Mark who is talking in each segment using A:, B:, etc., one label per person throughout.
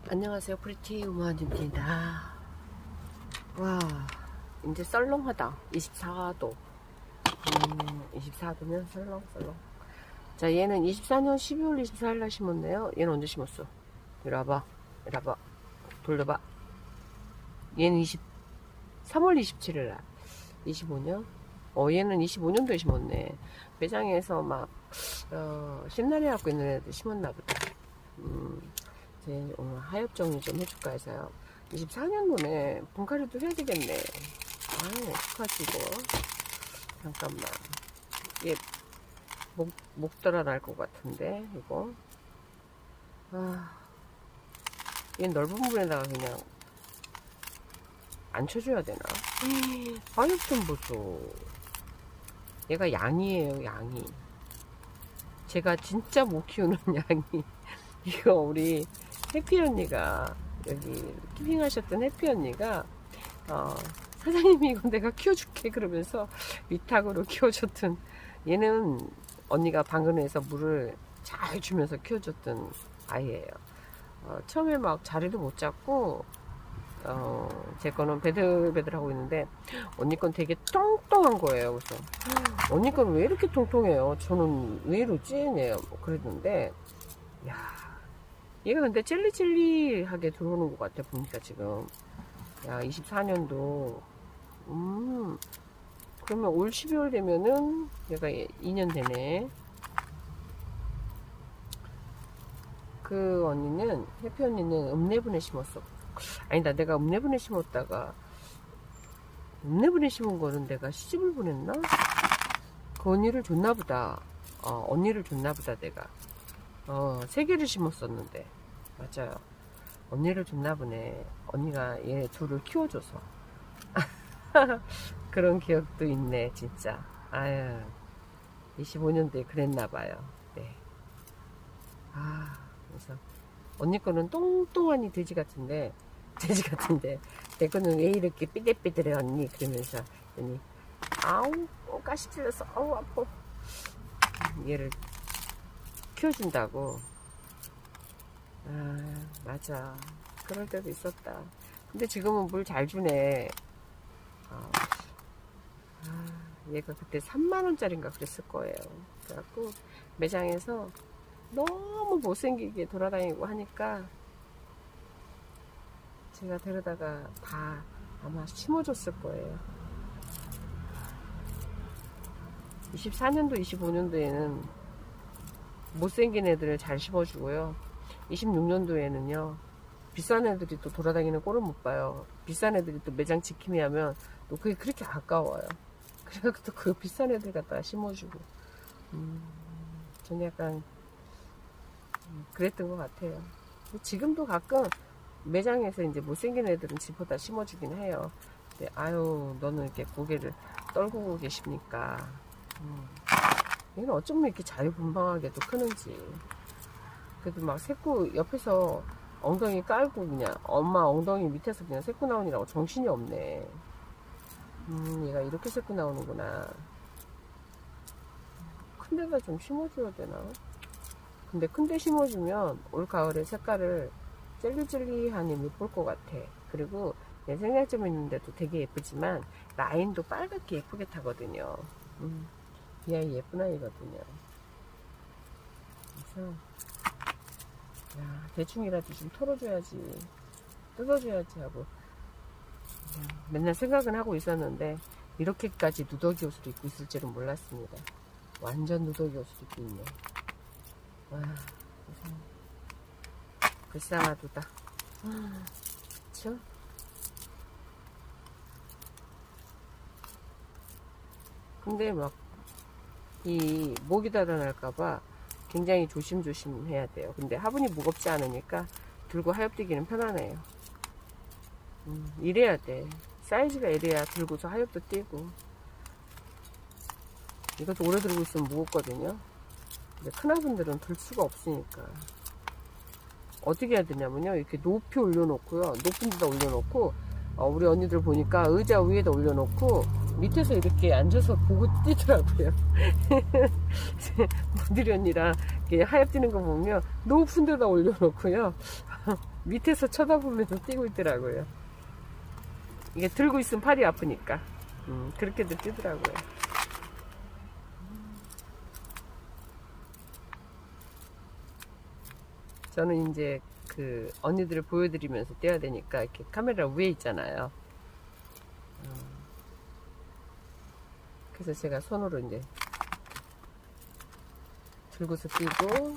A: 안녕하세요, 프리티 우먼입니다. 와, 이제 썰렁하다. 24도. 24도면 썰렁썰렁. 자, 얘는 24년 12월 24일 날 심었네요. 얘는 언제 심었어? 이리 와봐. 이리 와봐. 돌려봐. 얘는 3월 27일 날. 25년? 얘는 25년도에 심었네. 매장에서 막, 신나리 갖고 있는 애들 심었나 보다. 이제 오늘 하엽 정리 좀 해줄까 해서요. 24년도네. 분갈이도 해야 되겠네. 아유, 어떡하지, 이거. 잠깐만. 얘, 목 달아 날 것 같은데, 이거. 얘 넓은 부분에다가 그냥 안 쳐줘야 되나? 하엽 좀 보소. 얘가 양이에요, 양이. 제가 진짜 못 키우는 양이. 이거 우리 해피 언니가, 여기 키핑 하셨던 해피 언니가, 사장님이 이거 내가 키워줄게 그러면서 위탁으로 키워줬던, 얘는 언니가 방근에서 물을 잘 주면서 키워줬던 아이예요. 처음에 막 자리도 못 잡고, 제 거는 베들베들하고 있는데 언니 건 되게 똥똥한 거예요. 그래서 언니 건 왜 이렇게 통통해요? 저는 왜 이러지? 네, 그랬는데, 야, 얘가 근데 젤리젤리하게 들어오는 것 같아, 보니까 지금. 야, 24년도. 그러면 올 12월 되면은 얘가 2년 되네. 그 언니는, 해피 언니는 읍내분에 심었어. 아니다, 내가 읍내분에 심었다가, 읍내분에 심은 거는 내가 시집을 보냈나? 그 언니를 줬나 보다. 언니를 줬나 보다, 내가. 3개를 심었었는데. 맞아요. 언니를 줬나 보네. 언니가 얘 둘을 키워줘서. 그런 기억도 있네, 진짜. 아유, 25년도에 그랬나 봐요. 네. 그래서 언니 거는 똥똥하니 돼지 같은데, 내 거는 왜 이렇게 삐뚤삐뚤해, 언니? 그러면서, 언니, 아우, 가시 찔러서, 아우, 아파. 얘를 키워준다고. 맞아. 그럴 때도 있었다. 근데 지금은 물 잘 주네. 얘가 그때 3만원짜리인가 그랬을 거예요. 그래갖고 매장에서 너무 못생기게 돌아다니고 하니까 제가 데려다가 다 아마 심어줬을 거예요. 24년도, 25년도에는 못생긴 애들을 잘 심어주고요. 26년도에는요, 비싼 애들이 또 돌아다니는 꼴을 못 봐요. 비싼 애들이 또 매장 지킴이 하면 또 그게 그렇게 아까워요. 그래갖고 또 그 비싼 애들 갖다가 심어주고. 전 약간, 그랬던 것 같아요. 지금도 가끔 매장에서 이제 못생긴 애들은 집어다 심어주긴 해요. 근데, 아유, 너는 이렇게 고개를 떨구고 계십니까? 얘는 어쩌면 이렇게 자유분방하게도 크는지. 그래도 막 새꾸 옆에서 엉덩이 깔고 그냥 엄마 엉덩이 밑에서 그냥 새꾸 나오느라고 정신이 없네. 얘가 이렇게 새꾸 나오는구나. 큰 데다 좀 심어줘야 되나? 근데 큰 데 심어주면 올 가을에 색깔을 젤리젤리하니 못 볼 것 같아. 그리고 내 생략점 있는데도 되게 예쁘지만 라인도 빨갛게 예쁘게 타거든요. 이 아이 예쁜 아이거든요. 그래서 야, 대충이라도 좀 털어줘야지, 뜯어줘야지 하고 맨날 생각은 하고 있었는데 이렇게까지 누더기 옷을 입고 있을 줄은 몰랐습니다. 완전 누더기 옷을 입고 있네. 불쌍하도다. 그쵸? 근데 막 이 목이 달아날까봐 굉장히 조심조심 해야 돼요. 근데 화분이 무겁지 않으니까 들고 하엽뛰기는 편하네요. 이래야 돼. 사이즈가 이래야 들고서 하엽도 뛰고. 이것도 오래 들고 있으면 무겁거든요. 근데 큰 화분들은 들 수가 없으니까 어떻게 해야 되냐면요, 이렇게 높이 올려놓고요, 높은 데다 올려놓고, 우리 언니들 보니까 의자 위에다 올려놓고 밑에서 이렇게 앉아서 보고 뛰더라고요. 모들이 언니랑 이렇게 하얗 뛰는 거 보면 높은 데다 올려놓고요. 밑에서 쳐다보면서 뛰고 있더라고요. 이게 들고 있으면 팔이 아프니까. 그렇게도 뛰더라고요. 저는 이제 그 언니들을 보여드리면서 뛰어야 되니까 이렇게 카메라 위에 있잖아요. 그래서 제가 손으로 이제 들고서 뛰고,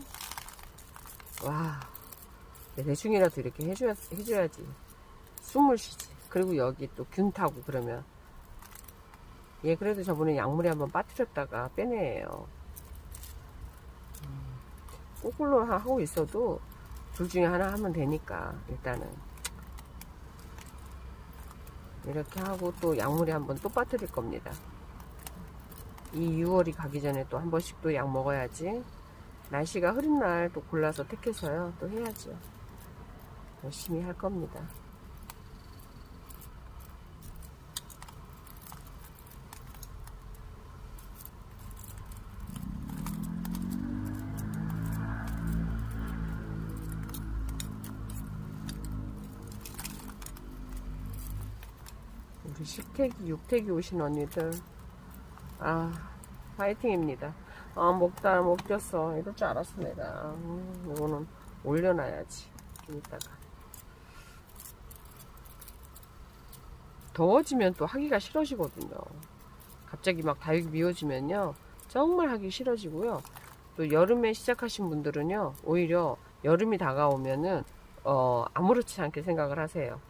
A: 와, 대충이라도 이렇게 해줘야지 숨을 쉬지. 그리고 여기 또 균 타고 그러면, 얘 그래도 저번에 약물에 한번 빠뜨렸다가 빼내요. 거꾸로 하고 있어도 둘 중에 하나 하면 되니까 일단은 이렇게 하고 또 약물에 한번 또 빠뜨릴 겁니다. 이 6월이 가기 전에 또 한 번씩 또 약 먹어야지. 날씨가 흐린 날 또 골라서 택해서요 또 해야죠. 열심히 할 겁니다. 우리 10태기, 6태기 오신 언니들, 아, 파이팅입니다. 아, 먹다 못 꼈어. 이럴 줄 알았어, 내가. 이거는 올려놔야지. 좀 이따가. 더워지면 또 하기가 싫어지거든요. 갑자기 막 다육이 미워지면요. 정말 하기 싫어지고요. 또 여름에 시작하신 분들은요. 오히려 여름이 다가오면은, 아무렇지 않게 생각을 하세요.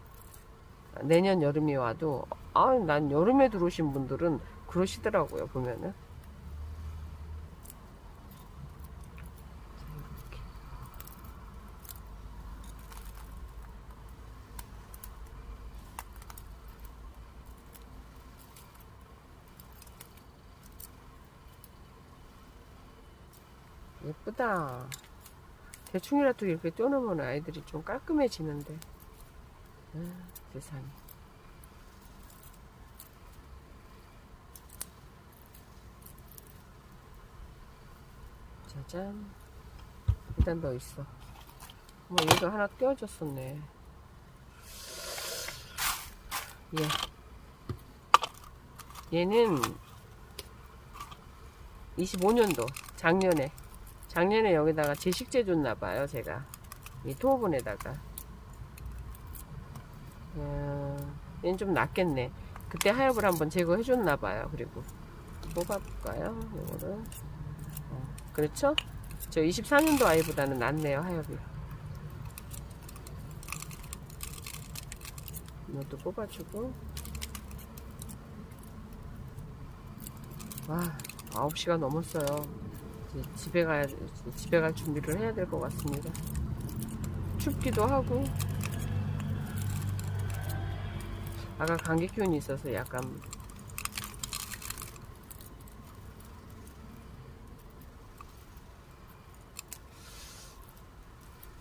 A: 내년 여름이 와도, 아, 난 여름에 들어오신 분들은 그러시더라고요, 보면은. 예쁘다. 대충이라도 이렇게 떼어놓으면 아이들이 좀 깔끔해지는데. 세상에. 짜잔. 일단 더 있어. 얘도 하나 떼어줬었네. 얘는 25년도 작년에 여기다가 제식제 줬나봐요. 제가 이 토오븐에다가. 얘는 좀 낫겠네. 그때 하엽을 한번 제거해 줬나봐요. 그리고 뽑아볼까요? 이거를. 그렇죠? 저 24년도 아이보다는 낫네요. 하엽이. 이것도 뽑아주고. 와, 9시가 넘었어요. 이제 집에 갈 준비를 해야 될 것 같습니다. 춥기도 하고. 아까 감기 기운이 있어서 약간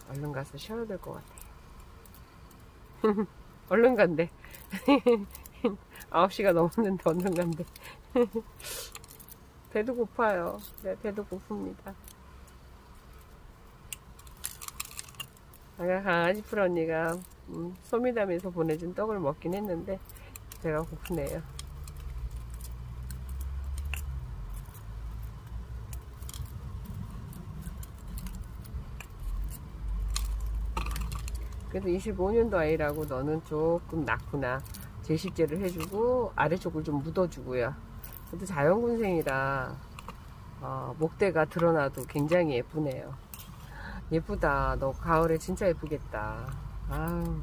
A: 얼른 가서 쉬어야 될 것 같아요. 얼른 간대. 9시가 넘었는데 얼른 간대. 배도 고파요. 네, 배도 고픕니다. 아까 강아지 풀 언니가 소미담에서 보내준 떡을 먹긴 했는데 배가 고프네요. 그래도 25년도 아이라고 너는 조금 낫구나. 제식제를 해주고 아래쪽을 좀 묻어주고요. 그래도 자연군생이라 목대가 드러나도 굉장히 예쁘네요. 예쁘다. 너 가을에 진짜 예쁘겠다. 아우,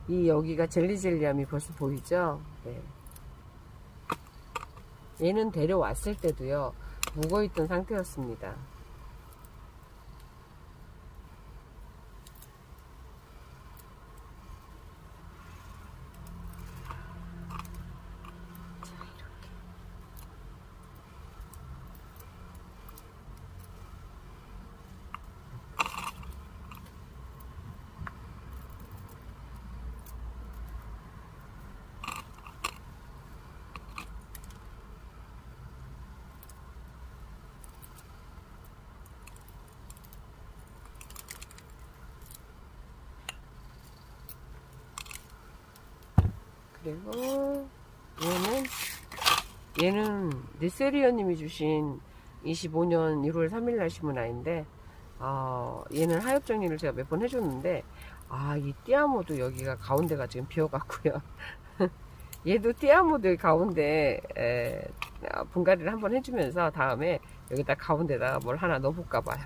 A: 여기가 젤리젤리함이 벌써 보이죠? 네. 얘는 데려왔을 때도요, 묵어있던 상태였습니다. 그리고 얘는 네세리언님이 주신 25년 1월 3일 심은 아이인데, 얘는 하엽 정리를 제가 몇 번 해줬는데, 이 띠아모도 여기가 가운데가 지금 비어갖고요. 얘도 띠아모드 가운데 분갈이를 한번 해주면서 다음에 여기다 가운데다가 뭘 하나 넣어볼까 봐요.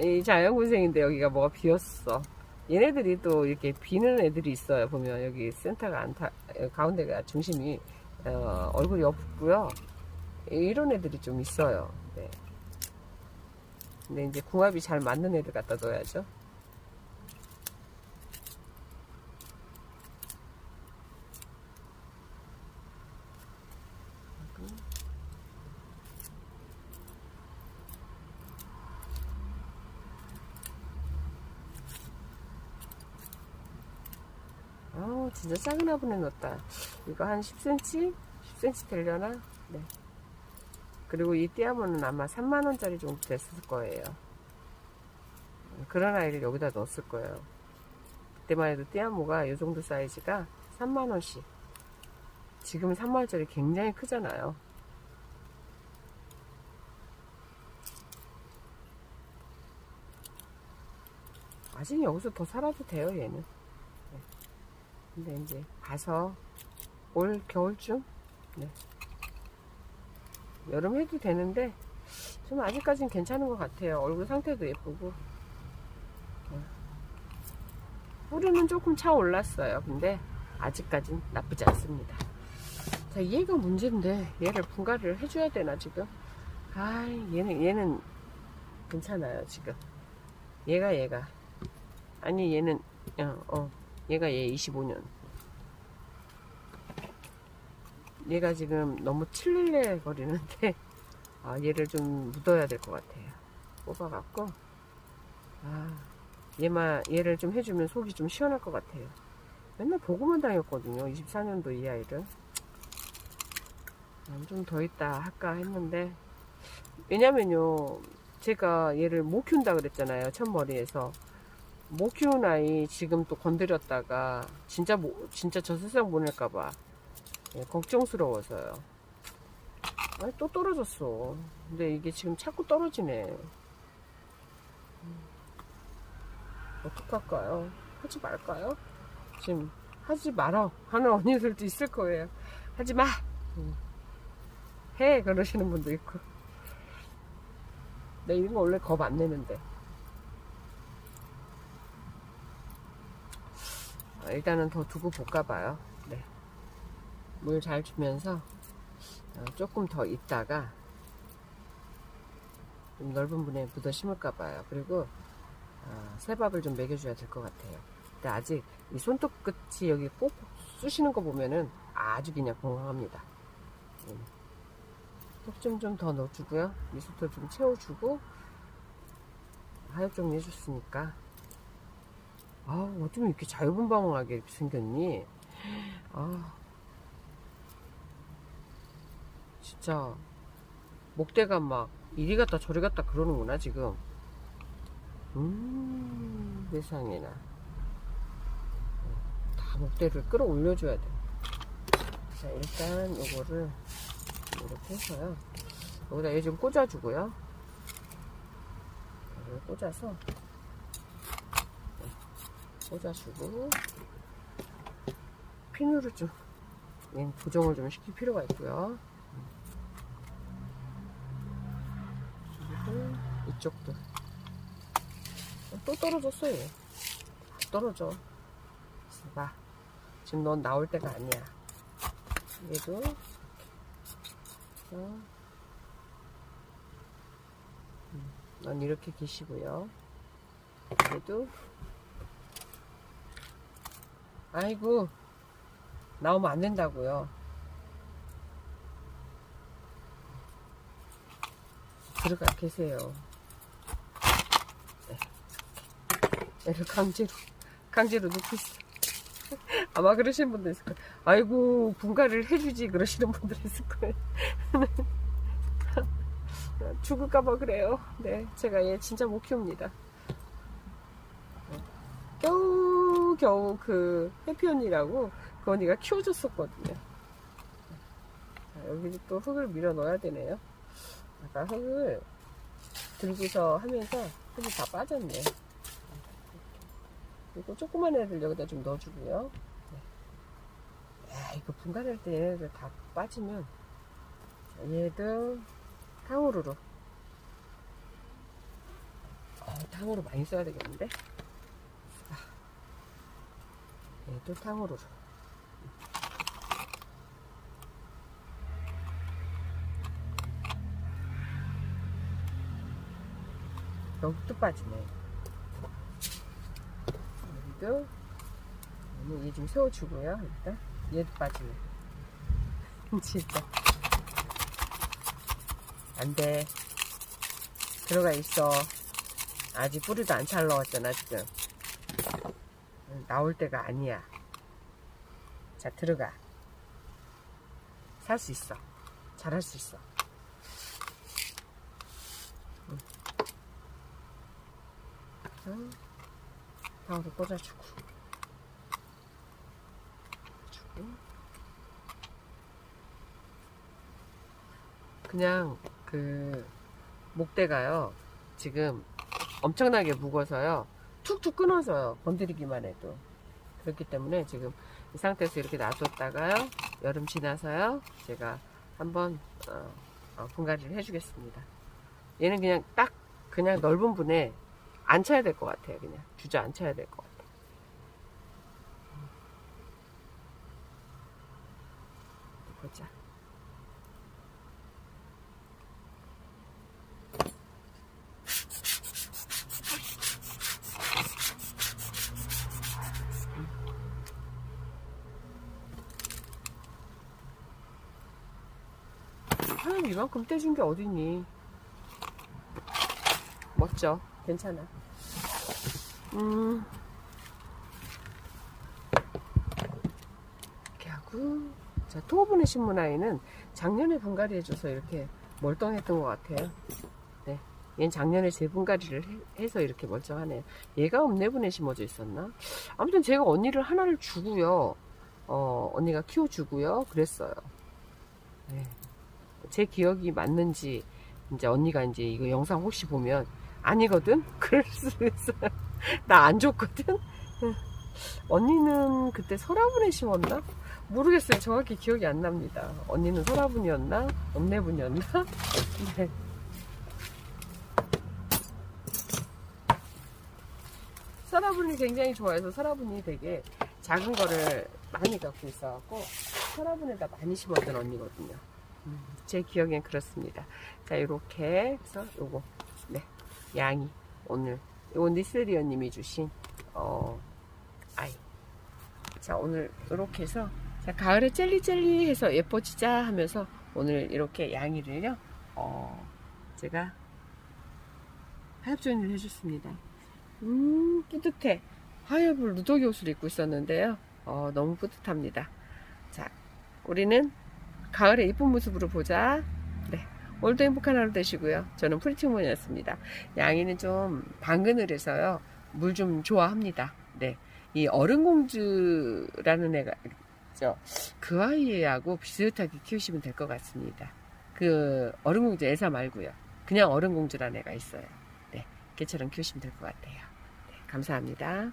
A: 이 자연군생인데 여기가 뭐가 비었어. 얘네들이 또 이렇게 비는 애들이 있어요. 보면 여기 센터가 가운데가 중심이 얼굴이 없고요. 이런 애들이 좀 있어요. 네. 근데 이제 궁합이 잘 맞는 애들 갖다 넣어야죠. 진짜 작은 화분에 넣었다. 이거 한 10cm? 10cm 되려나? 네. 그리고 이 띠아모는 아마 3만원짜리 정도 됐을 거예요. 그런 아이를 여기다 넣었을 거예요. 그때만 해도 띠아모가 이 정도 사이즈가 3만원씩. 지금 3만원짜리 굉장히 크잖아요. 아직 여기서 더 살아도 돼요, 얘는. 네. 근데 이제 가서 올 겨울쯤, 네. 여름 해도 되는데 좀 아직까지는 괜찮은 것 같아요. 얼굴 상태도 예쁘고. 네. 뿌리는 조금 차 올랐어요. 근데 아직까진 나쁘지 않습니다. 자, 얘가 문제인데 얘를 분갈이를 해줘야 되나 지금? 얘는 괜찮아요 지금. 얘가 아니 얘는 얘가 얘 25년. 얘가 지금 너무 칠릴레 거리는데 얘를 좀 묻어야 될 것 같아요. 뽑아갖고 얘를 좀 해주면 속이 좀 시원할 것 같아요. 맨날 보고만 다녔거든요. 24년도 이 아이를. 좀 더 있다 할까 했는데, 왜냐면요 제가 얘를 못 키운다 그랬잖아요. 첫 머리에서 못 키운 아이 지금 또 건드렸다가 진짜 저 세상 보낼까봐 걱정스러워서요. 또 떨어졌어. 근데 이게 지금 자꾸 떨어지네. 어떡할까요? 하지 말까요? 지금 하지 마라 하는 언니들도 있을 거예요. 하지 마! 해! 그러시는 분도 있고. 나 이런 거 원래 겁 안 내는데. 일단은 더 두고 볼까 봐요. 네. 물 잘 주면서 조금 더 있다가 좀 넓은 분에 묻어 심을까 봐요. 그리고 새밥을 좀 먹여줘야 될 것 같아요. 근데 아직 이 손톱 끝이 여기 꼭 쑤시는 거 보면은 아주 그냥 건강합니다. 톡 좀 더 넣어주고요. 미스톨 좀 채워주고 하엽 정리 해줬으니까. 어쩜 이렇게 자유분방하게 생겼니? 진짜 목대가 막 이리 갔다 저리 갔다 그러는구나 지금. 세상에나. 다 목대를 끌어올려줘야 돼. 자, 일단 요거를 이렇게 해서요. 여기다 얘 좀 꽂아주고요. 이걸 꽂아서 꽂아주고 핀으로 좀 고정을 좀 시킬 필요가 있고요. 그리고 이쪽도 또 떨어졌어요. 떨어져. 봐. 지금 넌 나올 때가 아니야. 얘도 넌 이렇게 계시고요. 얘도 아이고 나오면 안 된다고요. 들어가 계세요. 네. 얘를 강제로 놓고 있어. 아마 그러시는 분도 있을 거예요. 아이고 분갈이를 해주지 그러시는 분들 있을 거예요. 죽을까봐 그래요. 네, 제가 얘 진짜 못 키웁니다. 겨우 그 해피언니라고 그 그 언니가 키워줬었거든요. 자, 여기 또 흙을 밀어 넣어야 되네요. 아까 흙을 들고서 하면서 흙이 다 빠졌네. 그리고 조그만 애들 여기다 좀 넣어주고요. 네. 야, 이거 분갈이할 때 얘네들 다 빠지면, 자, 얘들 탕후루로. 탕후루 많이 써야 되겠는데? 얘도 탕후루로. 여기도 빠지네. 여기도. 얘 좀 세워주고요. 일단 얘도 빠지네. 진짜 안돼. 들어가 있어. 아직 뿌리도 안 잘 나왔잖아 지금. 나올 때가 아니야. 자, 들어가. 살 수 있어. 잘할 수 있어. 방울을 꽂아주고. 그냥 그 목대가요 지금 엄청나게 무거워서요 툭툭 끊어져요. 건드리기만 해도. 그렇기 때문에 지금 이 상태에서 이렇게 놔뒀다가요 여름 지나서요 제가 한번 분갈이를 해주겠습니다. 얘는 그냥 딱 그냥 넓은 분에 앉혀야 될 것 같아요. 그냥 주저앉혀야 될 것 같아요. 보자. 이만큼 떼준 게 어딨니? 멋져. 괜찮아. 이렇게 하고. 자, 토보네 신문아이는 작년에 분갈이 해줘서 이렇게 멀쩡했던 것 같아요. 네. 얘는 작년에 재분갈이를 해서 이렇게 멀쩡하네요. 얘가 읍내분에 심어져 있었나? 아무튼 제가 언니를 하나를 주고요. 언니가 키워주고요. 그랬어요. 네. 제 기억이 맞는지, 이제 언니가 이제 이거 영상 혹시 보면, 아니거든? 그럴 수도 있어요. 나 안 줬거든? 언니는 그때 설화분에 심었나? 모르겠어요. 정확히 기억이 안 납니다. 언니는 설화분이었나? 읍내분이었나? 네. 설화분이 굉장히 좋아해서 설화분이 되게 작은 거를 많이 갖고 있어갖고 설화분에다 많이 심었던 언니거든요. 제 기억엔 그렇습니다. 자, 요렇게 해서 요거 네 양이 오늘 요 니스리언님이 주신 아이. 자, 오늘 요렇게 해서 자, 가을에 젤리 해서 예뻐지자 하면서 오늘 이렇게 양이를요 제가 하엽 조인을 해줬습니다. 뿌듯해. 하엽을 누더기 옷을 입고 있었는데요. 너무 뿌듯합니다. 자, 우리는 가을의 이쁜 모습으로 보자. 네, 오늘도 행복한 하루 되시고요. 저는 프리티우먼이었습니다. 양이는 좀 당근을 해서요 물 좀 좋아합니다. 네, 이 얼음공주라는 애가 그 아이하고 비슷하게 키우시면 될 것 같습니다. 그 얼음공주 애사 말고요. 그냥 얼음공주라는 애가 있어요. 네, 걔처럼 키우시면 될 것 같아요. 네, 감사합니다.